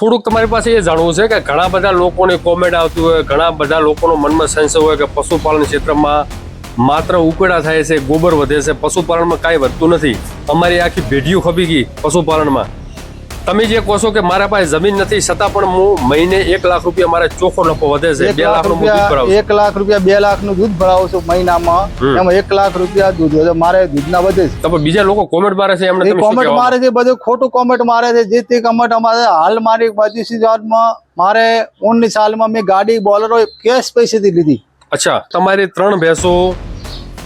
થોડુંક તમારી પાસે એ જાણવું છે કે ઘણા બધા લોકોની કોમેન્ટ આવતી હોય, ઘણા બધા લોકોનો મનમાં સંશય હોય કે પશુપાલન ક્ષેત્રમાં માત્ર ઉકેડા થાય છે, ગોબર વધે છે, પશુપાલનમાં કાંઈ વધતું નથી. અમારી આખી પેઢીઓ ખપી ગઈ પશુપાલનમાં. તમે જે કહો છો કે મારા પાસે જમીન નથી છતાં પણ હું મહિને 1 લાખ રૂપિયા મારે ચોખ્ખો નફો વધે છે, 2 લાખનું દૂધ ભરાવું 1 લાખ રૂપિયા 2 લાખનું દૂધ ભરાવું છું મહિનામાં, એમાં 1 લાખ રૂપિયા દૂધ વધે, મારે દૂધના વધે છે. તો બીજા લોકો કોમેન્ટ મારે છે, એમને તમે શું કોમેન્ટ કહેવા મારે છે, બધું ખોટું કોમેન્ટ મારે છે. જે તે કોમેન્ટ અમારે હાલ મારી માં મારે 19 સાલમાં મેં ગાડી બોલેરો કેશ પૈસેથી લીધી. અચ્છા, તમારી 3 ભેંસો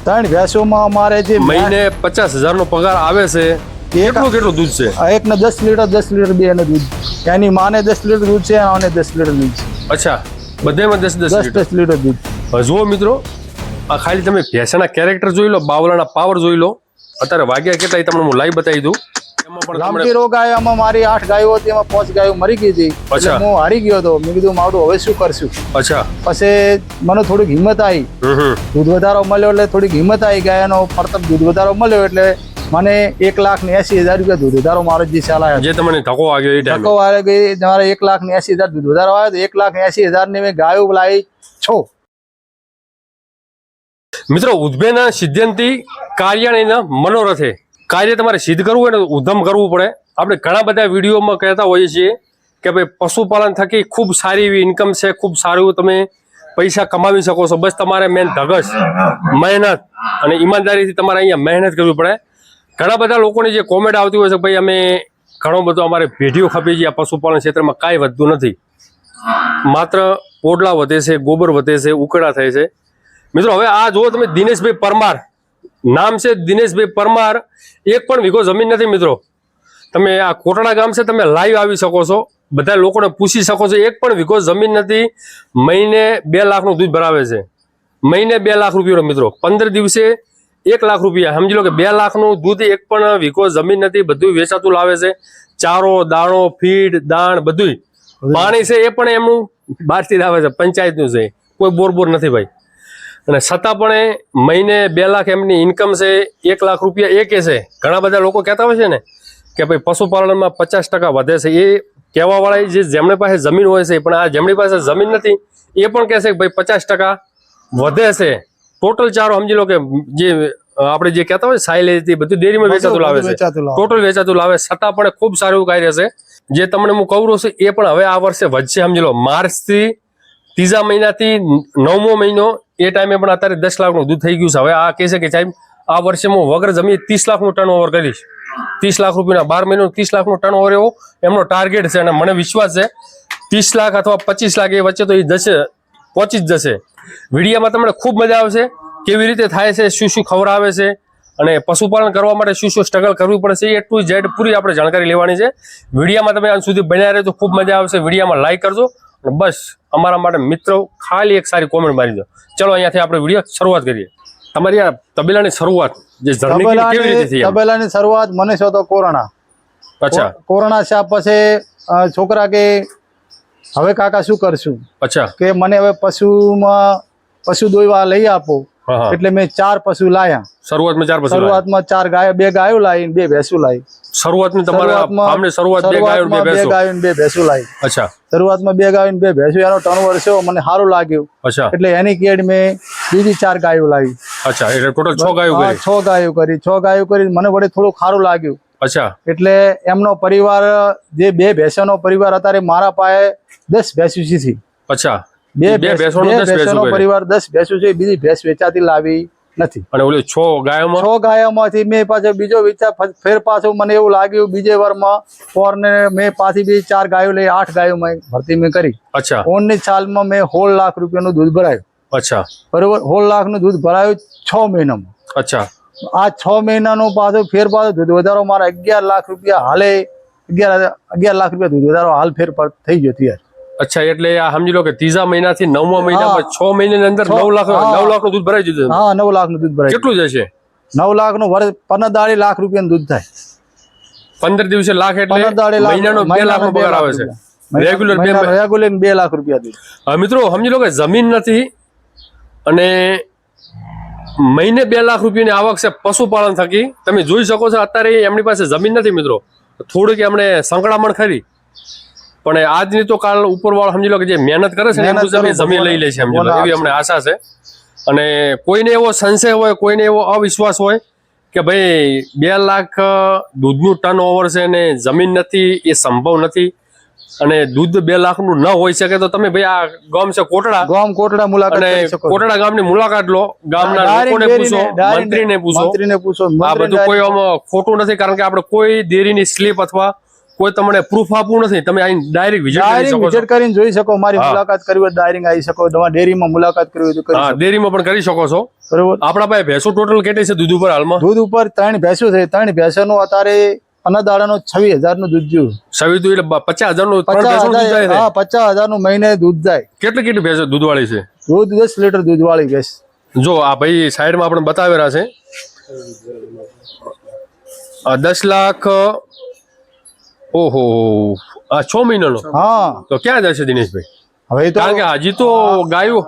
3 ભેંસોમાં અમારે જે મહિને 50,000 નો પગાર આવે છે. કેટલું દૂધ છે? એકને 10 લીટર બે ને દૂધ, એની માને 10 લીટર દૂધ છે અને 10 લીટર દૂધ છે. અચ્છા, બધેમાં 10 લીટર દૂધ. જુઓ મિત્રો, આ ખાલી તમે ભેંસના કેરેક્ટર જોઈ લો, બાવલાના પાવર જોઈ લો. અત્યારે વાગ્યા કેટલા એ તમને હું લાઈવ બતાવી દઉં. એમાં પણ લાંબી રોગ આવ્યો. આમાં મારી 8 ગાયો હતી, એમાં 5 ગાયો મરી ગઈ હતી. અચ્છા, હું હારી ગયો હતો. મેં કીધું મારું હવે શું કરશું. અચ્છા, પછી મને થોડીક હિંમત આવી, દૂધ વધારો મળ્યો એટલે થોડીક હિંમત આવી. ગાયનો ફરતર દૂધ વધારો મળ્યો એટલે મને 1,80,000 રૂપિયા દૂધ વધારો મારો જે ચાલ આવ્યો, જે તમને ધક્કો આવ્યો એ ટાઈમે ધક્કો આવી ગઈ. મારે 1,80,000 દૂધ વધારો આવ્યો તો 1,80,000 ની મેં ગાયો લાવી 6. મિત્રો, ઉદ્ભેના સિદ્ધાંતિ કાર્યાણીના મનોરથે. કાર્ય તમારે સિદ્ધ કરવું હોય ને ઉદ્યમ કરવું પડે. આપણે ઘણા બધા વિડીયોમાં કહેતા હોઈએ છીએ કે ભાઈ પશુપાલન થકી ખૂબ સારી એવી ઇન્કમ છે, ખૂબ સારું એવું તમે પૈસા કમાવી શકો છો. બસ તમારે મેન ધગશ, મહેનત અને ઈમાનદારીથી તમારે અહીંયા મહેનત કરવી પડે. ઘણા બધા લોકોની જે કોમેન્ટ આવતી હોય છે ભાઈ અમે ઘણો બધો અમારે પેઢીઓ ખપી છે, પશુપાલન ક્ષેત્રમાં કાંઈ વધતું નથી, માત્ર પોડલા વધે છે, ગોબર વધે છે, ઉકેડા થાય છે. મિત્રો હવે આ જુઓ તમે, દિનેશભાઈ પરમાર નામ છે, દિનેશભાઈ પરમાર. 1 પણ વીઘો જમીન નથી. મિત્રો તમે આ કોટડા ગામ છે, તમે લાઈવ આવી શકો છો, બધા લોકોને પૂછી શકો છો. 1 પણ વીઘો જમીન નથી, મહિને 2 લાખનું દૂધ ભરાવે છે, મહિને 2 લાખ રૂપિયાનો. મિત્રો 15 દિવસે 1 લાખ રૂપિયા. સમજી લો કે 2 લાખનું દૂધ. 1 પણ વીઘો જમીન નથી, બધું વેચાતું લાવે છે. ચારો, દાણો, ફીડ, દાણ બધું. પાણી છે એ પણ એમનું બહારથી લાવે છે, પંચાયતનું છે, કોઈ બોર નથી ભાઈ. અને છતાં પણ એ મહિને 2 લાખ એમની ઇન્કમ છે. 1 લાખ રૂપિયા એ કે છે. ઘણા બધા લોકો કહેતા હોય છે ને કે ભાઈ પશુપાલનમાં 50% વધે છે. એ કહેવાવાળા જે જેમની પાસે જમીન હોય છે, પણ આ જેમની પાસે જમીન નથી એ પણ કહે છે કે ભાઈ 50% વધે છે. ટોટલ ચારો સમજી લો કે જે આપણે જે કહેતા હોય સાયલેજથી બધું ડેરીમાં વેચાતું લાવે છે, ટોટલ વેચાતું લાવે. છતાં પણ ખૂબ સારું એવું કાર્ય છે. જે તમને હું કહું છું એ પણ હવે આ વર્ષે વધશે. સમજી લો માર્ચથી 3જા મહિનાથી 9મો મહિનો એ ટાઈમે પણ અત્યારે 10 લાખનું દૂધ થઈ ગયું છે. હવે આ કહે છે કે સાહેબ આ વર્ષે હું વગર જમીએ 30 લાખનું ટર્નઓવર કરીશ. 30 લાખ રૂપિયાના 12 મહિનો 30 લાખનું ટર્નઓવર એવો એમનો ટાર્ગેટ છે. અને મને વિશ્વાસ છે 30 લાખ અથવા 25 લાખ એ વચ્ચે તો એ જશે, પહોંચી જ જશે. વિડીયામાં તમને ખૂબ મજા આવશે. કેવી રીતે થાય છે, શું શું ખવડાવે છે અને પશુપાલન કરવા માટે શું શું સ્ટ્રગલ કરવી પડે છે, એ ટુ ઝેડ પૂરી આપણે જાણકારી લેવાની છે. વિડીયામાં તમે અંત સુધી બન્યા રહે તો ખૂબ મજા આવશે. વિડીયામાં લાઈક કરજો અને બસ અમારા માટે મિત્રો ખાલી એક સારી કોમેન્ટ મારી દો. ચલો અહીંયાથી આપણે વિડીયો શરૂઆત કરીએ. તમારી આ તબેલાની શરૂઆત જે જર્ની કેવી રીતે થઈ? તબેલાની શરૂઆત મને છો તો કોરોના. અચ્છા, કોરોના છે પછી છોકરા કે હવે કાકા શું કરશું. અચ્છા, કે મને હવે પશુ દોઈવા લઈ આપો. એટલે મેં 4 પશુ લાયા. શરૂઆતમાં 4 પશુ. શરૂઆતમાં 4 ગાયો, 2 ગાયો લાવી, 2 ભેંસો લાવી. શરૂઆતની તમારા ફાર્મની શરૂઆત 2 ગાયો અને 2 ભેંસો. 2 ગાયો અને 2 ભેંસો લાવી. અચ્છા, શરૂઆતમાં 2 ગાયો અને 2 ભેંસો. એનો ટર્નઓવર છે મને સારું લાગ્યું. અચ્છા, એટલે એની કેડ મેં બીજી 4 ગાયો લાવી. અચ્છા, એટલે ટોટલ 6 ગાયો કરી. 6 ગાયો કરી. 6 ગાયો કરી મને વડે થોડું સારું લાગ્યું. અચ્છા, એટલે એમનો પરિવાર જે 2 ભેંસોનો પરિવાર અત્યારે મારા પાસે 10 ભેંસો છે. અચ્છા, 2 ભેંસોનો પરિવાર 10 ભેંસો છે. બીજી ભેંસ વેચાતી લાવી નથી. અને ઓલી 6 ગાયોમાં 6 ગાયોમાંથી મેં પાછો બીજો વિચાર ફેર પાછું મને એવું લાગ્યું બીજે વારમાં પોરને મેં પાછી બીજી 4 ગાયો લઈ 8 ગાયો મેં ભરતી મેં કરી. અચ્છા, 19 સાલમાં મેં 16 લાખ રૂપિયાનું દૂધ ભરાયું. અચ્છા, બરોબર. 16 લાખનું દૂધ ભરાયું 6 મહિનામાં. અચ્છા, આ 6 મહિનાનું પાછું ફેર પાછું દૂધ વધારો મારા 11 લાખ રૂપિયા હાલે 11 લાખ રૂપિયા દૂધ વધારો હાલ ફેર થઈ ગયો ત્યારે. અચ્છા, એટલે આ સમજી લો કે 3જા મહિનાથી 9મા મહિનામાં 6 મહિનાની અંદર 9 લાખનું દૂધ ભરાઈ દીધું. હા, 9 લાખનું દૂધ ભરાય. કેટલું જશે? 9 લાખનું વર્ષ 15 લાખ રૂપિયાનું દૂધ થાય. 15 દિવસે લાખ એટલે મહિનાનો 2 લાખનો પગાર આવે છે. રેગ્યુલર 2 લાખ રૂપિયા દૂધ. હવે મિત્રો સમજી લો કે જમીન નથી અને મહિને 2 લાખ રૂપિયાની આવક છે પશુપાલન થકી. તમે જોઈ શકો છો અત્યારે એમની પાસે જમીન નથી મિત્રો, થોડીક એમણે સંકળામણ ખરી. પણ આજની તો કાલ ઉપરવાળો સમજી લો કે જે મહેનત કરે છે ને એ મહેનત મુજબ એ કરે તો જમીન લઈ લે છે સમજી લો, બોલા એવી અમને આશા છે. અને કોઈને એવો સંશય હોય, કોઈને એવો અવિશ્વાસ હોય કે ભાઈ 2 લાખ દૂધનું ટર્ન ઓવર છે ને જમીન નથી, એ સંભવ નથી, અને દૂધ 2 લાખનું ન હોઈ શકે, તો તમે ભાઈ આ ગામ છે કોટડા, ગામ કોટડા મુલાકાત અને કરી શકો છો. કોટડા ગામની મુલાકાત લો, ગામના લોકોને પૂછો, મંત્રીને પૂછો. મંત્રીને પૂછો. આ બધું કોઈ આમાં ખોટું નથી, કારણ કે આપણે કોઈ ડેરીની સ્લીપ અથવા કોઈ તમને પ્રૂફ આપવું નથી. તમે અહીં ડાયરેક્ટ વિઝિટ કરી ડાયરેક્ટ શકો છો. વિઝિટ કરીને જોઈ શકો. મારી મુલાકાત કરવી હોય ડાયરેક્ટ આવી શકો. તમારા ડેરીમાં મુલાકાત કરવી હોય તો કરી હા, શકો. ડેરીમાં પણ કરી શકો છો. બરોબર. આપણા પાસે ભેંસો ટોટલ કેટલી છે દૂધ ઉપર હાલમાં? દૂધ ઉપર 3 ભેંસો છે. 3 ભેંસોનું અત્યારે અનાદાડાનો 26,000 નું દૂધ જ્યું. સવી દૂધ એટલે 50,000 નું 3 ભેંસોનું દૂધ જાય છે. હા, 50,000 નું મહિને દૂધ જાય. કેટલી ભેંસો દૂધવાળી છે? દૂધ 10 લીટર દૂધ વાળી ભેંસ. જો આ ભાઈ સાઈડમાં આપણે બતાવેલા છે, 10 લાખ. ઓહો, આ 6 મહિનાનો. હા, તો ક્યાં જશે દિનેશભાઈ? હવે તો કારણ કે હજી તો ગાયો.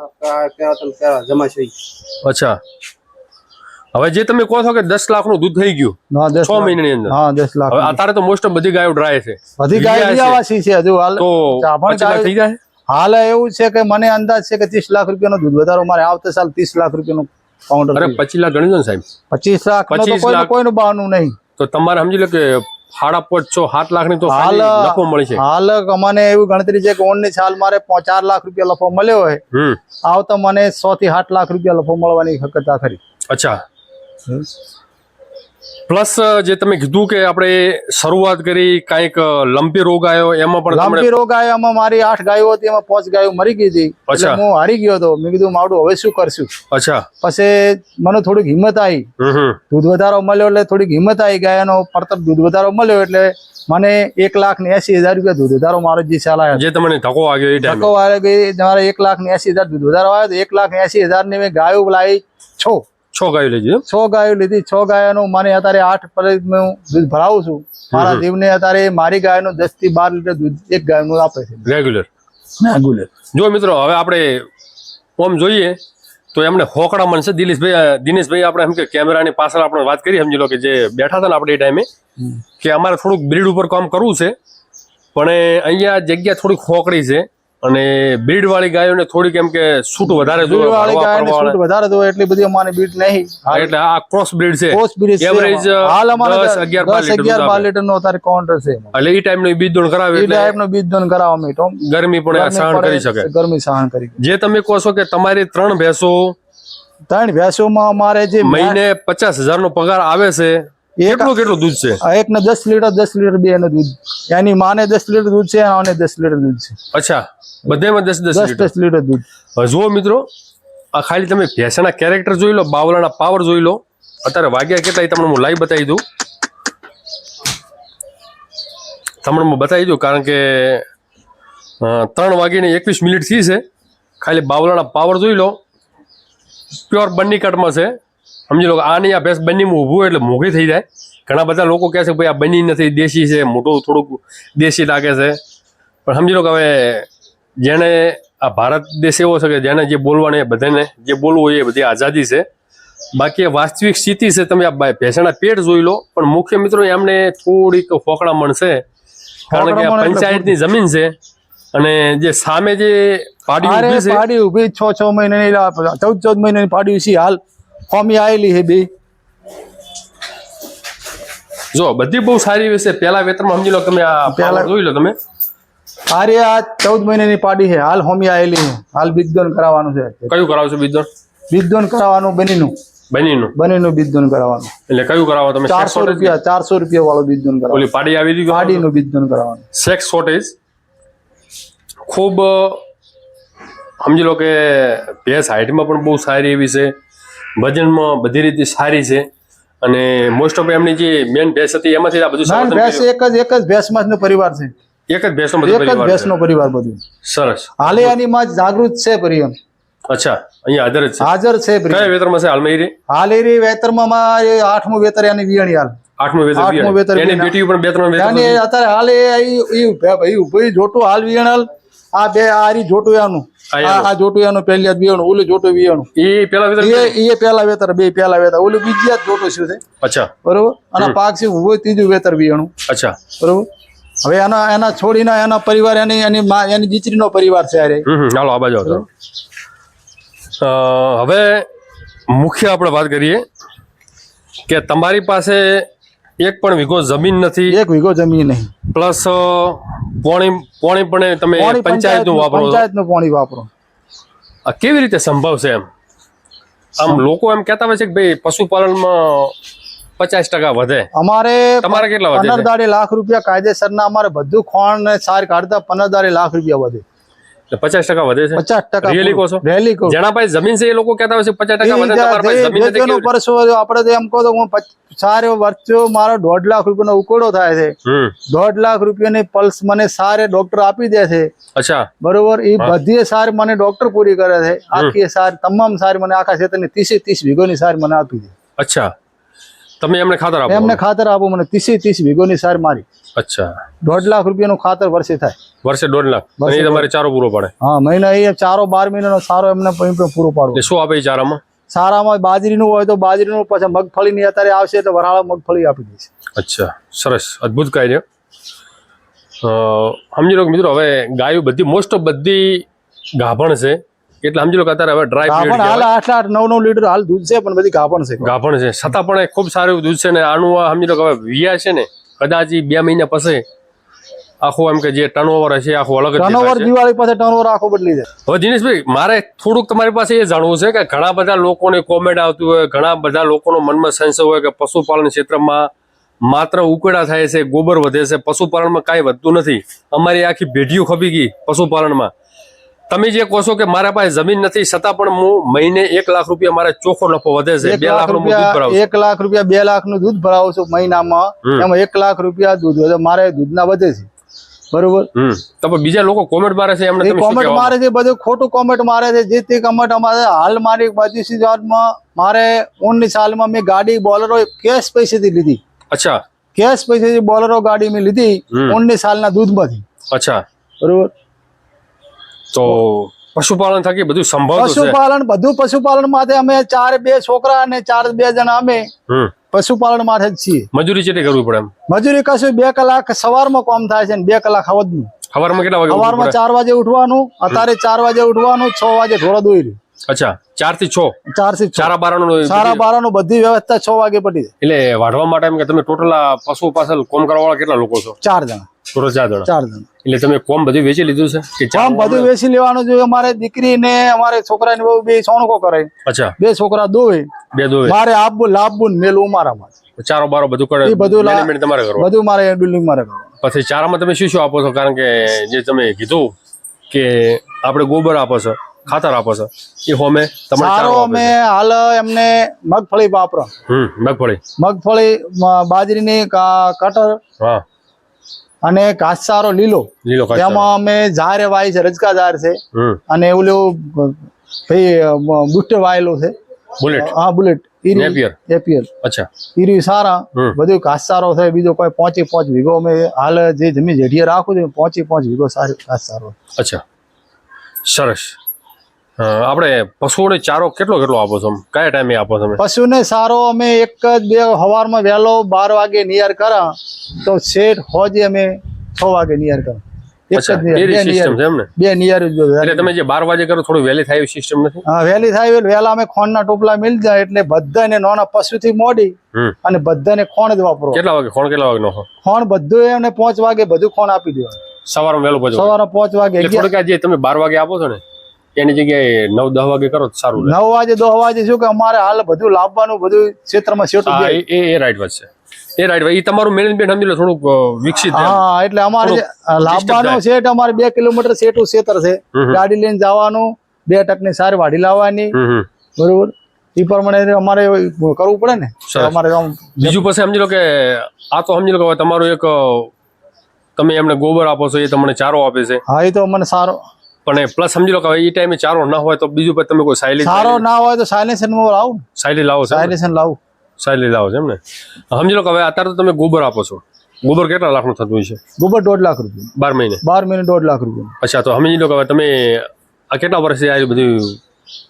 અચ્છા, હવે જે તમે કહો છો કે 10 લાખનું દૂધ થઈ ગયું હા, 10 6 મહિનાની અંદર. હા, 10 લાખ. હવે અત્યારે તો મોસ્ટ ઓફ બધી ગાયો ડ્રાય છે. બધી ગાય વિયાવાસી છે હજુ હાલ. તો ચાપણ 25 લાખ થઈ જાય. હાલ એવું છે કે મને અંદાજ છે કે 30 લાખ રૂપિયાનો દૂધ વધારો મારે આવતા સાલ 30 લાખ રૂપિયાનું કાઉન્ટર. અરે 25 લાખ ગણી દો ને સાહેબ. 25 લાખ નો તો 25 લાખ. કોઈનું બહાનું નહીં. તો તમારે સમજી લો કે 5.5 7 લાખની તો હાલ નફો મળી છે. હાલ અમને એવી ગણતરી છે કે ઓનની સાલ મારે 4 લાખ રૂપિયા લફો મળ્યો હોય, આવતો મને 6 થી 8 લાખ રૂપિયા લફો મળવાની શક્યતા ખરી. અચ્છા, પ્લસ જે તમે કીધું કે આપણે શરૂઆત કરી કાંઈક લંપી રોગ આવ્યો, એમાં પણ લંપી રોગ આવ્યો. એમાં મારી 8 ગાયો હતી, એમાં 5 ગાયો મરી ગઈ હતી. એટલે અચ્છા. હું હારી ગયો હતો. મેં કીધું માવડું હવે શું કરશું. અચ્છા. પછી મને થોડીક હિંમત આવી. દૂધ વધારો મળ્યો એટલે થોડીક હિંમત આવી. ગાયનો પડતર દૂધ વધારો મળ્યો એટલે મને 1,80,000 રૂપિયા દૂધ વધારો મારો જે ચાલ આવ્યો. જે તમને ધક્કો આવ્યો એ ટાઈમે. ધક્કો આવી ગઈ. મારે 1,80,000 દૂધ વધારો આવ્યો તો 1,80,000 ની મેં ગાયો લાવી 6 ગાયો લીધી. 6 ગાયો લીધી. 6 ગાયોનું મને અત્યારે 8 પર હું દૂધ ભરાવું છું. મારા દીવને અત્યારે મારી ગાયનું 10 થી 12 લીટર દૂધ એક ગાયનું આપે છે રેગ્યુલર. રેગ્યુલર. જો મિત્રો, હવે આપણે ઓમ જોઈએ તો એમને હોકડા મનશે દિનેશભાઈ આપણે એમ કે કેમેરાની પાછળ આપણે વાત કરી, સમજી લો કે જે બેઠા હતા ને આપણે એ ટાઈમે, કે અમારે થોડુંક બ્રીડ ઉપર કામ કરવું છે, પણ અહીંયા જગ્યા થોડીક હોકડી છે અને બ્રીડ વાળી ગાયોને થોડીક એમ કે છૂટ વધારે જોઈએ, વાળી ગાયને છૂટ વધારે જોઈએ. એટલી બધી અમારી બીટ નહીં. એટલે આ ક્રોસ બ્રીડ છે. કોસ બ્રીડ છે. એવરેજ હાલ અમારે 10, 11, 12 લીટર નો અત્યારે કાઉન્ટર છે. એટલે એ ટાઈમ નું બીજ દોણ કરાવે એ એટલે ટાઈપનો બીજ દોન કરાવવા મીઠો ગરમી પણ સહન કરી શકે. ગરમી સહન કરી. જે તમે કહો છો કે તમારી 3 ભેંસો 3 ભેંસોમાં અમારે જે મહિને 50,000 નો પગાર આવે છે, કેટલું દૂધ છે? એકને 10 લીટર બે નું દૂધ. એની માને 10 લીટર દૂધ છે અને 10 લીટર દૂધ છે. અચ્છા, બધામાં 10 લીટર. 10 લીટર દૂધ. જુઓ મિત્રો, આ ખાલી તમે ભેંસના કેરેક્ટર જોઈ લો, બાવલાના પાવર જોઈ લો. અત્યારે વાગ્યા કેટલા તમને હું લાઈવ બતાવી દઉં. તમને હું બતાવી દઉં કારણ કે 3:21 થઈ છે. ખાલી બાવલાના પાવર જોઈ લો. પ્યોર બન્ની કટમાં છે. સમજી લો કે આની આ ભેંસ બન્નીમાં ઊભું એટલે મોંઘી થઈ જાય. ઘણા બધા લોકો કહે છે ભાઈ આ બન્ની નથી, દેશી છે, મોટું થોડુંક દેશી લાગે છે. પણ સમજી લો કે હવે જેને આ ભારત દેશ એવો છે કે જેને જે બોલવાને બધાને જે બોલવું હોય એ બધી આઝાદી છે. બાકી વાસ્તવિક સ્થિતિ છે. તમે આ ભેંસના પેટ જોઈ લો. પણ મુખ્ય મિત્રો એમને થોડીક ફોકડા મળશે, કારણ કે આ પંચાયતની જમીન છે અને જે સામે જે પાડી ઉભી 6 મહિનાની 14 મહિનાની પાડી છે. હાલ ફોમી આવેલી છે બે. જો બધી બહુ સારી છે. પેલા વેતરમાં સમજી લો તમે આ પેલા જોઈ લો તમે. અરે આ 14 મહિનાની પાડી છે. હાલ હોમી આવેલી છે. હાલ બીજદોન કરાવવાનું છે. કયું કરાવશો બીજદોન? બીજદોન કરાવવાનું બનીનું બીજદોન કરાવવાનું. એટલે કયું કરાવો તમે? 400 રૂપિયા વાળું બીજદોન કરાવવાનું. ઓલી પાડી આવી હતી પાડીનું બીજદોન કરાવવાનું. સેક્સ શોર્ટેજ ખૂબ સમજી લો કે ભેંસ હાઈટમાં પણ બહુ સારી એવી છે, વજનમાં બધી રીતે સારી છે અને મોસ્ટ ઓફ એમની જે મેન ભેંસ હતી એમાંથી આ બધું ભેંસ એક જ ભેંસમાં જ પરિવાર છે. એક જ ભેંસનો ભેંસનો પરિવાર બધું. સરસ. હાલે આની માં જાગૃત છે પરિવાર. અચ્છા, અહીંયા હાજર છે. કયા વેતરમાં છે હાલમાં? હાલ એ વેતરમાં 8મું વેતર એની વિયાણી. હાલ 8મું વેતર. એની બેટી પણ 2-3 વેતર. અત્યારે હાલ એ ઉભી જોટું હાલ વિયાણલ. આ બે આરી જોટું આનું આ જોટું એનું પહેલી વિયાણું, ઓલું જોટું વિયાણું. એ પેલા વેતર. એ પેલા વેતર. બે પેલા વેતર. ઓલું બીજી જોટું શું છે. અચ્છા, બરોબર. અને પાક છે ઉભો ત્રીજું વેતર વિયાણું. અચ્છા, બરોબર. હવે એના છોડીને એના પરિવાર એની દીકરીનો પરિવાર છે અરે હાલો આ બાજુ આવજો. હવે મુખ્ય આપણે વાત કરીએ કે તમારી પાસે એક પણ વીઘો જમીન નથી, 1 વીઘો જમીન નહીં, પ્લસ પોણી પણ તમે પંચાયતનું વાપરો છો. પંચાયતનું પાણી વાપરો. આ કેવી રીતે સંભવ છે એમ? આમ લોકો એમ કહેતા હોય છે કે ભાઈ પશુપાલનમાં 50% વધે, અમારે તમારે કેટલા વધે છે? 15 લાખ રૂપિયા કાયદેસરના અમારે બધું ખોણ ને સાર કાઢતા 15 લાખ રૂપિયા વધે. 50% વધે છે? 50% Really કહો છો? રેલી કહું. જેના પાસે જમીન છે એ લોકો કહેતા હોય છે 50% વધે, તમારા પાસે જમીન નથી કેવી રીતે? પરસો આપણે તો એમ કહો તો હું સારો વર્ષો મારો 1.5 લાખ રૂપિયાનો ઉકોડો થાય છે. 1.5 લાખ રૂપિયાની પલ્સ મને સારે ડોક્ટર આપી દે છે. અચ્છા, બરોબર. એ બધી સાર મને ડોક્ટર પૂરી કરે છે. આખી સાર તમામ સાર મને આખા ક્ષેત્રની 30 વીઘોની સાર મને આપી દે. અચ્છા, તમે એમને ખાતર આપો? એમને ખાતર આપો મને 30 વીઘોની સાર મારી. અચ્છા, 1.5 લાખ રૂપિયાનું ખાતર વર્ષે થાય. વર્ષે 1.5 લાખ? અને એ તમારે ચારો પૂરો પડે? હા, મહિના એ ચારો 12 મહિનાનો સારો એમને પૂરો પાડવો. એટલે શું આપે એ ચારામાં? સારામાં બાજરીનું હોય તો બાજરીનું, પછી મગફળીની અત્યારે આવશે તો વરાળા મગફળી આપી દઈશ. અચ્છા, સરસ, અદ્ભુત કાર્ય. સમજી લો કે મિત્રો, હવે ગાયો બધી મોસ્ટ ઓફ બધી ગાભણ છે, એટલે સમજી લો કે અત્યારે હવે ડ્રાય ગાભણ હાલ 8-9 લીટર હાલ દૂધ છે, પણ બધી ગાભણ છે. ગાભણ છે છતાં પણ ખૂબ સારું એવું દૂધ છે. ને આનું સમજી લો કે હવે વિયા છે ને કદાચ 2 મહિના પછી આખું એમ કે જે ટર્નઓવર હશે આખું અલગ જ ટર્નઓવર દેખાશે. દિવાળી પાસે ટર્નઓવર આખો બદલી જાય. હવે દિનેશભાઈ, મારે થોડુંક તમારી પાસે એ જાણવું છે કે ઘણા બધા લોકોને કોમેન્ટ આવતી હોય, ઘણા બધા લોકોનો મનમાં સંશય હોય કે પશુપાલન ક્ષેત્રમાં માત્ર ઉકેડા થાય છે, ગોબર વધે છે, પશુપાલનમાં કાંઈ વધતું નથી. અમારી આખી પેઢીઓ ખપી ગઈ પશુપાલનમાં. તમે જે કહો છો કે મારા પાસે જમીન નથી છતાં પણ હું મહિને 1 લાખ રૂપિયા મારે ચોખ્ખો નફો વધે છે, 2 લાખનું દૂધ ભરાવું છું. 1 લાખ રૂપિયા 2 લાખનું દૂધ ભરાવું છું મહિનામાં. એમાં 1 લાખ રૂપિયા દૂધ વધે, મારે દૂધના વધે છે. બરોબર. તો પણ બીજા લોકો કોમેન્ટ મારે છે, એમને તમે શું કોમેન્ટ કહેવા મારે છે, બધું ખોટું કોમેન્ટ મારે છે. જે તે કોમેન્ટ અમારે હાલ મારી 25,000માં મારે 19 સાલમાં મેં ગાડી બોલેરો કેશ પૈસેથી લીધી. અચ્છા, કેશ પૈસેથી બોલેરો ગાડી મેં લીધી 19 સાલના દૂધમાંથી. અચ્છા, બરોબર. તો પશુપાલન થકી બધું સંભવ છે. પશુપાલન માટે અમે 2 છોકરા અને 2 જણા અમે પશુપાલન માટે જ છીએ. મજૂરી ચેટલી કરવી પડે? એમ મજૂરી કશું 2 કલાક સવારમાં કામ થાય છે ને 2 કલાક હવદનું. સવારમાં કેટલા વાગે? સવારમાં 4 વાગે ઉઠવાનું. અત્યારે 4 વાગે ઉઠવાનું, 6 વાગે ઢોળા દોઈ રહ્યું. અચ્છા, 4 થી 6? 4 થી 6. ચારા બારાનું બધી વ્યવસ્થા 6 વાગે પડી જાય. એટલે વાઢવા માટે એમ કે તમે ટોટલ પશુ પાછળ કોમ કરવા વાળા કેટલા લોકો છો? 4 જણા. ટોટલ 4 જણા. 4 જણા. એટલે તમે કોમ બધું વેચી લીધું છે કે કામ બધું વેચી લેવાનું જોઈએ. અમારે દીકરી ને અમારે છોકરાની બહુ 2 સોણકો કરે. અચ્છા, 2 છોકરા દોવે. 2 દોવે. મારે આપવું લાભવું મેલવું મારામાં. ચારો બારો બધું કરે, મેનેજમેન્ટ તમારે કરવાનું. બધું મારે બિલ્ડિંગ મારે કરવાનું. પછી ચારામાં તમે શું શું આપો છો? કારણ કે જે તમે કીધું કે આપણે ગોબર આપો છો, ખાતર આપો છો, એ હોમે તમારે ચારો અમે હાલ એમને મગફળી વાપરો. મગફળી બાજરીની કટર. હા. અને ઘાસચારો લીલો. એમાં અમે ઝારે વાય છે, રજકા ઝાર છે. અને ઓલું ભાઈ બુસ્ટર વાયેલું છે. બુલેટ. હા, બુલેટ. એપીએલ. અચ્છા. ઈરી સારા બધું ઘાસચારો છે. બીજો કોઈ 5 વીઘો અમે હાલ જે જમીન જેઠીએ રાખું છું 5 વીઘો સારો ઘાસચારો. અચ્છા, સરસ. આપણે પશુઓને ચારો કેટલો આપો છો? કયા ટાઈમે આપો તમે? પશુને સારો અમે 1-2 સવારમાં વહેલો 12 વાગે નિયર કરા તો શેઠ હોજે અમે 6 વાગે નિયર કરા. બે નિયર. એટલે તમે જે 12 વાગે કરો થોડું વહેલી થાય સિસ્ટમ નથી? હા, વહેલી થાય. વહેલા અમે ખોણના ટોપલા મિલ જાય એટલે બધાને નાના પશુથી મોડી અને બધાને ખોણ જ વાપરો. કેટલા વાગે નાખો? ખોણ બધું એમને 5 વાગે બધું ખોણ આપી દેવાનું. સવારમાં વહેલું? સવારે 5 વાગે. થોડુંક જે તમે 12 વાગે આપો છો ને એની જગ્યાએ 9-10 વાગે કરો તો સારું. 9 વાગે 10 વાગે શું કે અમારે હાલ બધું લાવવાનું બધું ક્ષેત્રમાં સેટું જાય. એ રાઈટ વાત છે. એ તમારું મેનેજમેન્ટ સમજી લો થોડુંક વિકસિત. હા, એટલે અમારે લાવવાનું સેટ અમારે 2 કિલોમીટર સેટું ક્ષેત્ર છે. ગાડી લઈને જવાનું, 2 ટકની સારી વાડી લાવવાની. બરોબર. એ પ્રમાણે અમારે કરવું પડે ને. અમારે બીજું પછી સમજી લો કે આ તો સમજી લો કે તમારું એક તમે એમને ગોબર આપો છો, એ તમને ચારો આપે છે. હા, એ તો મને સારો. પણ પ્લસ સમજી લો કે એ ટાઈમે ચારો ના હોય તો બીજું પછી તમે કોઈ સાયલી સારો ના હોય તો સાયલેન્સન લાવું. સાયલી લાવો છો? સાયલી લાવો છે એમ ને. સમજી લો કે હવે અત્યારે તો તમે ગોબર આપો છો. ગોબર કેટલા લાખનું થતું હોય છે? ગોબર 1.5 લાખ રૂપિયા. 12 મહિને? 12 મહિને 1.5 લાખ રૂપિયા. અચ્છા, તો સમજી લો કે હવે તમે આ કેટલા વર્ષથી આ બધું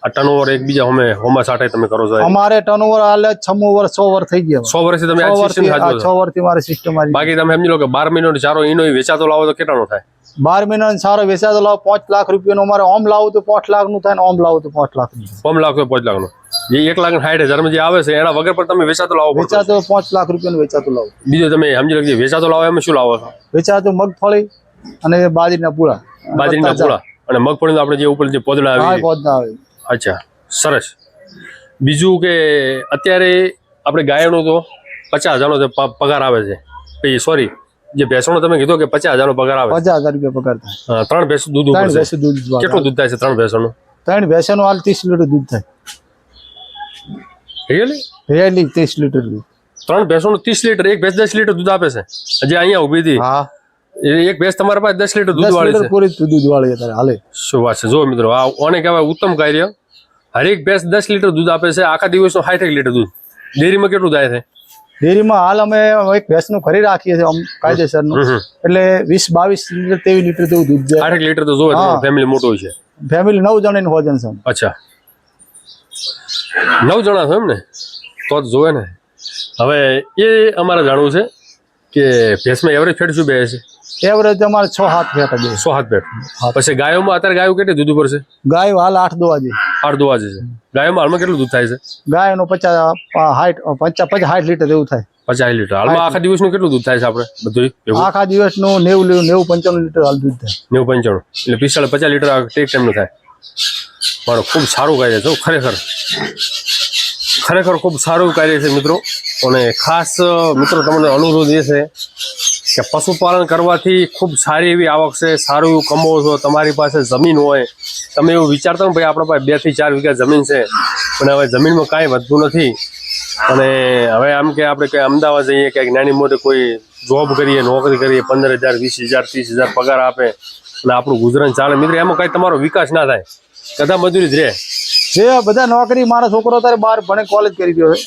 આ ટર્નઓવર એકબીજા હોમાં સાટે તમે કરો છો? અમારે ટર્નઓવર હાલે 6 વર્ષ 100 વર્ષ થઈ ગયા. 100 વર્ષથી તમે આ સિસ્ટમ સાચવો છો? 6 વર્ષથી મારી સિસ્ટમ મારી. બાકી તમે સમજી લો કે 12 મહિનાનો ચારો ઈનો વેચાતો લાવો તો કેટલાનો થાય? 12 મહિનાનો સારો વેચાતો લાવો 5 લાખ રૂપિયાનો. અમારે ઓમ લાવો તો 5 લાખ નું થાય ને ઓમ લાવો તો 5 લાખ નું. 5 લાખ તો 5 લાખનો. જે 1,60,000 જે આવે છે એના વગર પણ તમે વેચાતો લાવો? વેચાતો 5 લાખ રૂપિયાનું વેચાતો લાવો. બીજો તમે સમજી લો કે વેચાતો લાવો એમાં શું લાવો છો? વેચાતો મગફળી અને બાજરીના પૂળા. બાજરીના પૂળા અને મગફળીનો આપણે જે ઉપર જે પોદળા આવે. અચ્છા, સરસ. બીજું કે અત્યારે આપણે ગાયનો તો 50,000નો પગાર આવે છે. સોરી, જે ભેંસોનો તમે કીધો કે 50,000નો પગાર આવે. 50,000 રૂપિયા પગાર થાય. 3 ભેંસો દૂધ ઉપર છે. કેટલું દૂધ થાય છે 3 ભેંસોનું? 3 ભેંસોનું હાલ 30 લીટર દૂધ થાય. રિયલી 30 લીટર દૂધ. 3 ભેંસોનું 30 લીટર. એક ભેંસ 10 લીટર દૂધ આપે છે. હજી અહીંયા ઊભી હતી. હા, એક ભેંસ તમારા પાસે 10 લીટર દૂધ વાળી છે. પૂરી દૂધ વાળી અત્યારે હાલે. શું વાત છે! જો મિત્રો, આ ઓને કહેવાય ઉત્તમ કાર્ય. હરેક ભેંસ 10 લીટર દૂધ આપે છે. આખા દિવસનું 60 લીટર દૂધ. ડેરીમાં કેટલું થાય છે? ડેરીમાં હાલ અમે એક ભેંસનું ખરી રાખીએ છીએ કાયદેસરનું, એટલે 20-22 લીટર 23 લીટર જેવું દૂધ જાય. 60 લીટર તો જોવે. ફેમિલી મોટું છે? ફેમિલી 9 જણાની ભોજન છે. અચ્છા, 9 જણા છો એમ ને? તો જ જોવે ને. હવે એ અમારે જાણવું છે કે ભેંસમાં એવરેજ ફેટ શું બે છે? એવરેજ અમારે 6-7 ફેટ છે. 6-7 ફેટ. પછી ગાયોમાં અત્યારે ગાયો કેટલી દૂધ ઉપર છે? ગાયો હાલ 8 દોવા છે. 8 દોવા છે. ગાયોમાં હાલમાં કેટલું દૂધ થાય છે? ગાયનું 50-60 લીટર એવું થાય. 50 લીટર. હાલમાં આખા દિવસનું કેટલું દૂધ થાય છે આપણે બધું? આખા દિવસનું 90-95 લીટર હાલ દૂધ થાય. 90-95 એટલે 50 લીટર ટેક ટાઈમનું થાય. મારો ખૂબ સારું કાર્ય છે ખરેખર ખૂબ સારું કાર્ય છે મિત્રો. અને ખાસ મિત્રો તમને અનુરોધ એ છે કે પશુપાલન કરવાથી ખૂબ સારી એવી આવક છે, સારું એવું કમાવો છો. તમારી પાસે જમીન હોય, તમે એવું વિચારતા ને ભાઈ આપણા પાસે 2 થી 4 વીઘા જમીન છે પણ હવે જમીનમાં કાંઈ વધતું નથી અને હવે આમ કે આપણે કંઈ અમદાવાદ જઈએ ક્યાંક નાની મોટી કોઈ જોબ કરીએ, નોકરી કરીએ, 15,000, 20,000, 30,000 પગાર આપે અને આપણું ગુજરાન ચાલે. મિત્રો એમાં કાંઈ તમારો વિકાસ ના થાય. કદા મજૂરી જ રહે. જે બધા નોકરી, મારા છોકરો અત્યારે 12 ભણે કોલેજ કરી ગયો છે.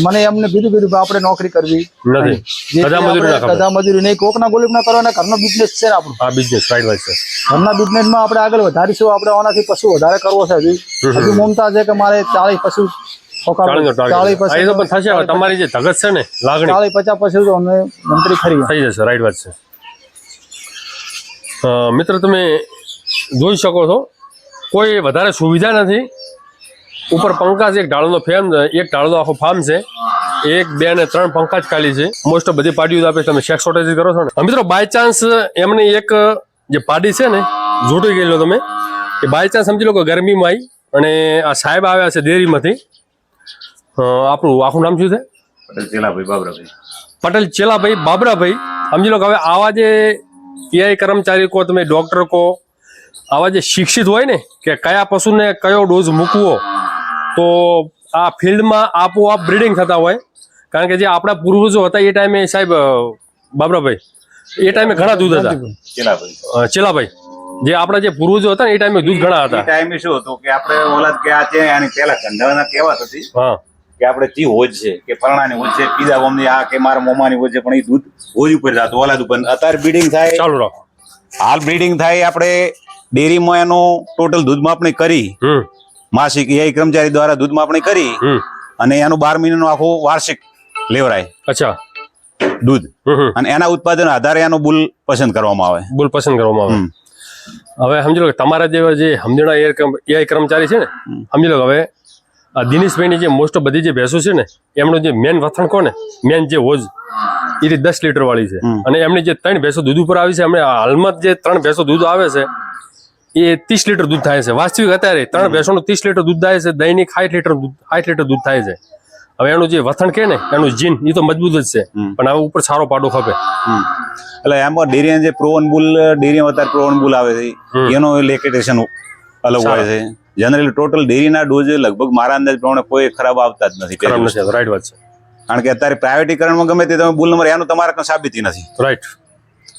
મને એમને કીધું આપણે નોકરી કરવી નથી. કદા મજૂરી નહીં, કોકના ગોલીબ ના કરવાના. ઘરનો બિઝનેસ છે આપણો. આ બિઝનેસ રાઈટ વાત છે. ઘરના બિઝનેસમાં આપણે આગળ વધારીશું. આપણે આનાથી પશુ વધારે કરવો છે. હજુ મમતા છે કે મારે 40 પશુ તમારી જે ધગત છે ને, લાગણી 40-50 પશુ તો અમે મંત્રી ખરી થઈ જશે. રાઈટ વાત છે. મિત્ર તમે જોઈ શકો છો કોઈ વધારે સુવિધા નથી. ઉપર પંખા છે, એક ઢાળનો આખો ફાર્મ છે. 1, 2 અને 3 પંખા જ ખાલી છે. મોસ્ટ ઓફ બધી પાડીઓ આપે. તમે શેક શોર્ટેજ કરો છો ને મિત્રો. બાય ચાન્સ એમને એક જે પાડી છે ને જોટી ગયેલો તમે, એ બાય ચાન્સ સમજી લો કે ગરમીમાં આવી અને આ સાહેબ આવ્યા છે ડેરીમાંથી. આપણું આખું નામ શું છે? પટેલ ચેલાભાઈ બાબરાભાઈ. સમજી લો કે હવે આવા જે પીઆઈ કર્મચારી કહો, તમે ડોક્ટર કહો, આવા જે શિક્ષિત હોય ને કે કયા પશુને કયો ડોઝ મૂકવો, તો આ ફિલ્ડમાં આપોઆપ બ્રીડિંગ થતા હોય. કારણ કે જે આપણા પૂર્વજો હતા એ ટાઈમે સાહેબ બાબરાભાઈ, એ ટાઈમે ઘણા દૂધ હતા. ચેલાભાઈ જે આપણા જે પૂર્વજો હતા ને એ ટાઈમે દૂધ ઘણા હતા. ટાઈમે શું હતું કે આપણે ઓલાદ કે આ છે આની પહેલા કંધાના કહેવાત હતી કે આપણે ચી હોજ છે કે ફરણાની હોજ છે, પીઝા બોમની આ કે મારા મોમાની હોજ છે, પણ એ દૂધ હોજ ઉપર જતું ઓલાદ ઉપર. અત્યારે બ્રીડિંગ થાય, ચાલુ રાખો. હાલ બ્રીડિંગ થાય. આપણે ડેરીમાં એનું ટોટલ દૂધ માપણી કરી, માસિક એ કર્મચારી દ્વારા દૂધ માપણી કરી અને એનું 12 મહિનાનું આખું વાર્ષિક લેવરાય. અચ્છા, દૂધ અને એના ઉત્પાદન આધારે એનું બુલ પસંદ કરવામાં આવે. હવે સમજી લો કે તમારા જેવા જે સમજણા એઆઈ કર્મચારી છે ને, સમજી લો હવે આ દિનેશભાઈની જે મોસ્ટ ઓફ બધી જે ભેંસો છે ને, એમનું જે મેન વથણ કોને, મેન જે હોજ એ 10 લીટર વાળી છે. અને એમની જે 3 ભેંસો દૂધ ઉપર આવી છે, એમને હાલમાં જે 3 ભેંસો દૂધ આવે છે એ 30 લીટર દૂધ થાય છે. વાસ્તવિક અત્યારે 3 ભેંસોનું 30 લીટર દૂધ થાય છે. દૈનિક 60 લીટર દૂધ થાય છે. હવે એનું જે વથણ કે ને, એનું જીન એ તો મજબૂત જ છે, પણ હવે ઉપર સારો પાડો ખપે. એટલે એમાં ડેરી જે પ્રોવન બુલ, ડેરી અત્યારે પ્રોવન બુલ આવે છે, એનો લેકેટેશન અલગ હોય છે. જનરલી ટોટલ ડેરીના ડોઝ લગભગ મારા અંદાજ પ્રમાણે કોઈ ખરાબ આવતા જ નથી. રાઈટ વાત છે. કારણ કે અત્યારે પ્રાઇવેટીકરણમાં ગમે તે તમે બુલ નંબર એનું તમારે કંઈ સાબિતી નથી. રાઈટ,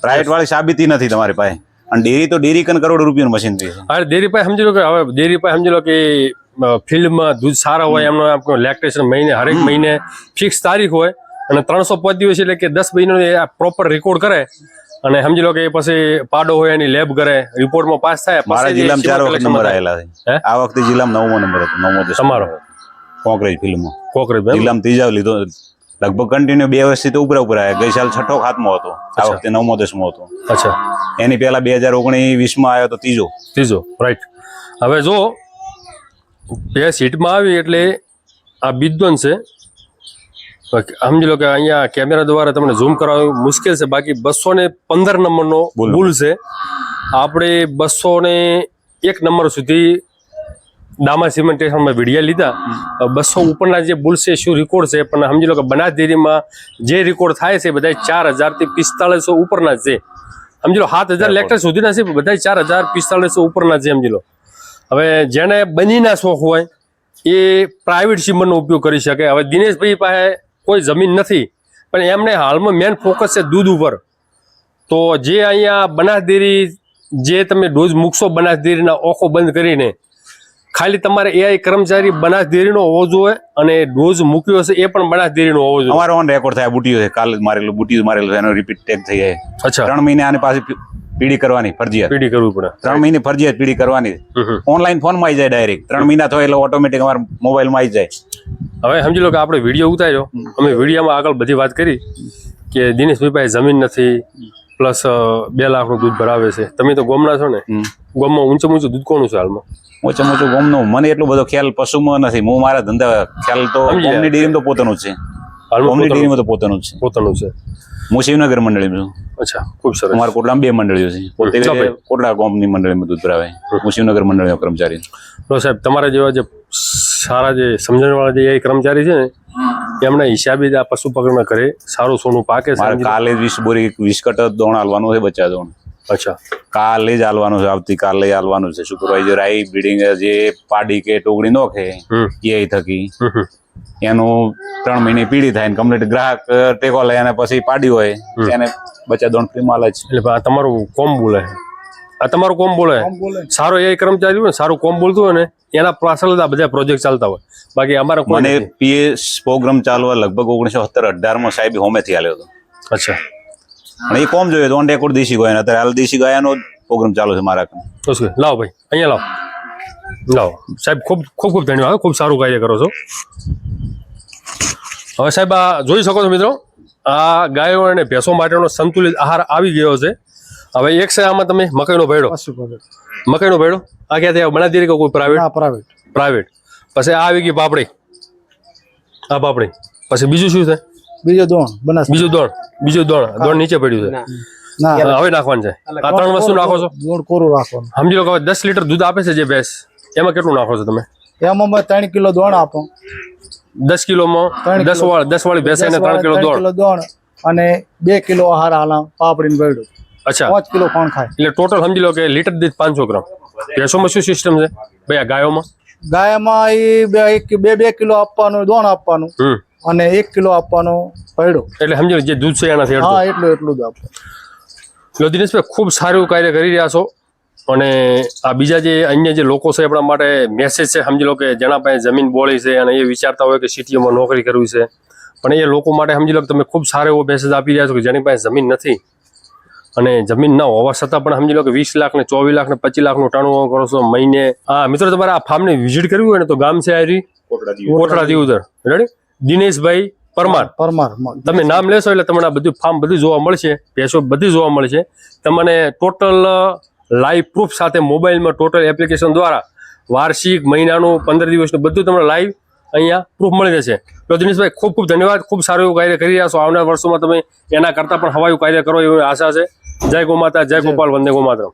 પ્રાઇવેટ વાળી સાબિતી નથી તમારી પાસે. અને ડેરી તો ડેરી કરોડ રૂપિયાનું મશીન થઈ છે. હા, ડેરી પાસે સમજી લો કે હવે ડેરી પાસે સમજી લો કે ફિલ્ડમાં દૂધ સારા હોય, એમનો લેક્ટેશન મહિને હરેક મહિને ફિક્સ તારીખ હોય અને 305 દિવસ એટલે કે 10 મહિનો પ્રોપર રેકોર્ડ કરે અને સમજી લો કે એ પછી પાડો હોય એની લેબ કરે, રિપોર્ટમાં પાસ થાય. મારા જિલ્લામાં 4 વખત નંબર આવેલા છે. આ વખતે જિલ્લામાં 9મો નંબર હતો. 9મો તમારો કોંકરેજ ફિલ્મમાં કોકરેજ જિલ્લામાં 3જા લીધો. લગભગ કન્ટિન્યુ 2 વર્ષથી તો ઉપર આવ્યા. ગઈ સાલ 6ઠો 7મો હતો. આ વખતે 9મો 10મો હતો. અચ્છા. એની પહેલા 2019-20માં આવ્યો તો ત્રીજો. રાઈટ. હવે જો બે સીટમાં આવી એટલે આ બિદ્વન છે. સમજી લો કે અહીંયા કેમેરા દ્વારા તમને ઝૂમ કરાવવું મુશ્કેલ છે. બાકી 215 નંબરનો બુલ છે. આપણે 201 નંબર સુધી ડામા સિમેન્ટેશનમાં વિડીયા લીધા. 200 ઉપરના જે બુલ છે શું રેકોર્ડ છે, પણ સમજી લો કે બનાસ ડેરીમાં જે રેકોર્ડ થાય છે બધા 4000 થી 4500 ઉપરના છે. સમજી લો 7000 લેક્ટર સુધીના છે, બધા 4000 4500 ઉપરના છે. સમજી લો હવે જેને બનીના શોખ હોય એ પ્રાઇવેટ સિમેન્ટનો ઉપયોગ કરી શકે. હવે દિનેશભાઈ પાસે કોઈ જમીન નથી, પણ એમને હાલમાં મેન ફોકસ છે દૂધ ઉપર. તો જે અહીંયા બનાસ ડેરી જે તમે ડોઝ મૂકશો બનાસ ડેરીના ઓખો બંધ કરીને, ખાલી તમારે એઆઈ કર્મચારી બનાસ ડેરીનો હોવો જોઈએ અને ડોઝ મૂક્યો છે એ પણ બનાસ ડેરીનો હોવો જોઈએ. અમારો ઓન રેકોર્ડ થાય. બુટીઓ છે, કાલ મારેલું બુટીઓ મારેલું એનો રિપીટ ટેગ થઈ જાય. અચ્છા. 3 મહિને આની પાસે પીડી કરવાની ફરજિયાત. પીડી કરવી પડે. 3 મહિને ફરજિયાત પીડી કરવાની. ઓનલાઈન ફોનમાં આવી જાય ડાયરેક્ટ. 3 મહિના થાય એટલે ઓટોમેટિક અમારા મોબાઈલમાં આવી જાય. હવે સમજી લો કે આપણે વિડીયો ઉતાર્યો, અમે વિડીયોમાં આગળ બધી વાત કરી કે દિનેશભાઈ પાસે જમીન નથી, પ્લસ 2 લાખનું દૂધ ભરાવે છે. તમે તો ગોમના છો ને, ગોમમાં ઊંચું દૂધ કોનું છે હાલમાં? ઓછું ગોમનું મને એટલો બધો ખ્યાલ પશુમાં નથી. હું મારા ધંધા ખ્યાલ તો ગોમની ડેરીમાં તો પોતાનું જ છે. ગોમની ડેરીમાં તો પોતાનું જ છે. પોતાનું છે. હું શિવનગર મંડળીમાં છું. અચ્છા, ખૂબ સરસ. અમારા કોટડામાં 2 મંડળીઓ છે. પોતે કોટડા ગોમની મંડળીમાં દૂધ ભરાવે. હું શિવનગર મંડળીનો કર્મચારી. તો સાહેબ તમારા જેવા જે સારા જે સમજણવાળા જે કર્મચારી છે ને, એમના હિસાબે જ આ પશુપાલનના ઘરે સારું સોનું પાકે છે. મારે કાલે 20 બોરી 20 કટર દોણ હાલવાનું છે, બચ્ચા દોણ. અચ્છા. કાલે જ હાલવાનું છે, આવતીકાલે હાલવાનું છે. સુપરવાઇઝર આવી બ્રીડિંગ જે પાડી કે ટોગડી નોખે એ થકી એનું 3 મહિને પીડી થાય, કમ્પ્લીટ ગ્રાહક ટેકો લે અને પછી પાડી હોય એને બચ્ચા દોણ ફ્રી માં હાલે છે. એટલે આ તમારું કોમ બોલે, આ તમારું કોમ બોલે. સારો એ કર્મચારી હોય ને, સારું કોમ બોલતું હોય ને, એના પાછળ આ બધા પ્રોજેક્ટ ચાલતા હોય. બાકી અમારા મને પીએસ પ્રોગ્રામ ચાલવા લગભગ 1917-18માં સાહેબ હોમેથી હાલ્યો હતો. અચ્છા. અને એ કોમ જોયો ઓન રેકોર્ડ દેશી ગાય. અત્યારે હાલ દેશી ગાયનો પ્રોગ્રામ ચાલુ છે મારા. લાવો ભાઈ, અહીંયા લાવો સાહેબ. ખૂબ ખૂબ ખૂબ ધન્યવાદ. ખૂબ સારું કાર્ય કરો છો. હવે સાહેબ આ જોઈ શકો છો મિત્રો, આ ગાયો અને ભેંસો માટેનો સંતુલિત આહાર આવી ગયો છે. હવે એક છે આમાં તમે મકાઈનો ભેડો. મકાઈનો ભેડો આ ક્યાંથી આવે? બનાસ ડેરી કે કોઈ પ્રાઇવેટ? પછી આ આવી ગઈ પાપડી. આ પાપડી પછી બીજું શું છે? બીજું દોણ નીચે પડ્યું છે. હવે નાખવાનું છે. આ 3 વસ્તુ નાખો છો. સમજી લો કે 10 લીટર દૂધ આપે છે જે ભેંસ, એમાં કેટલું નાખો છો તમે? એમાં 3 કિલો દોણ આપો. 10 કિલોમાં 10 વાળી ભેંસ એને 3 કિલો દોણ અને 2 કિલો આહાર આલા પાપડી ભેડું. અચ્છા. 5 કિલો કોણ ખાય? એટલે ટોટલ સમજી લો કે લીટર દીઠ 500 ગ્રામ. ભેંસોમાં શું સિસ્ટમ છે ભાઈ? આ ગાયોમાં બે કિલો આપવાનું દોણ આપવાનું અને 1 કિલો આપવાનો ભેડો. એટલે સમજી લો જે દૂધ છે એનાથી એટલું જ આપો. દિનેશભાઈ ખૂબ સારું કાર્ય કરી રહ્યા છો. અને આ બીજા જે અન્ય જે લોકો છે આપણા માટે મેસેજ છે. સમજી લો કે જેના પાસે જમીન બોળી છે અને એ વિચારતા હોય કે સિટીઓમાં નોકરી કરવી છે, પણ એ લોકો માટે સમજી લો કે તમે ખૂબ સારો એવો મેસેજ આપી રહ્યા છો કે જેની પાસે જમીન નથી અને જમીન ના હોવા છતાં પણ સમજી લો કે 20 લાખ ને 24 લાખ ને 25 લાખનું ટર્નઓવર કરો છો મહિને. હા મિત્રો, તમારે આ ફાર્મની વિઝિટ કરવી હોય ને તો ગામ છે આરી કોટડા દીવદર. રેડી? દિનેશભાઈ પરમાર. તમે નામ લેશો એટલે તમને આ બધું ફાર્મ બધું જોવા મળશે, ભેંસો બધી જોવા મળશે. તમને ટોટલ લાઈવ પ્રૂફ સાથે મોબાઈલમાં ટોટલ એપ્લિકેશન દ્વારા વાર્ષિક, મહિનાનું, 15 દિવસનું બધું તમને લાઈવ અહીંયા પ્રૂફ મળી જશે. તો દિનેશભાઈ ખૂબ ખૂબ ધન્યવાદ. ખૂબ સારું એવું કાર્ય કરી રહ્યા છો. આવનાર વર્ષોમાં તમે એના કરતાં પણ હવાયું કાર્ય કરો એવી આશા છે. જય ગૌ માતા, જય ગોપાલ, વંદે ગૌ માતરમ.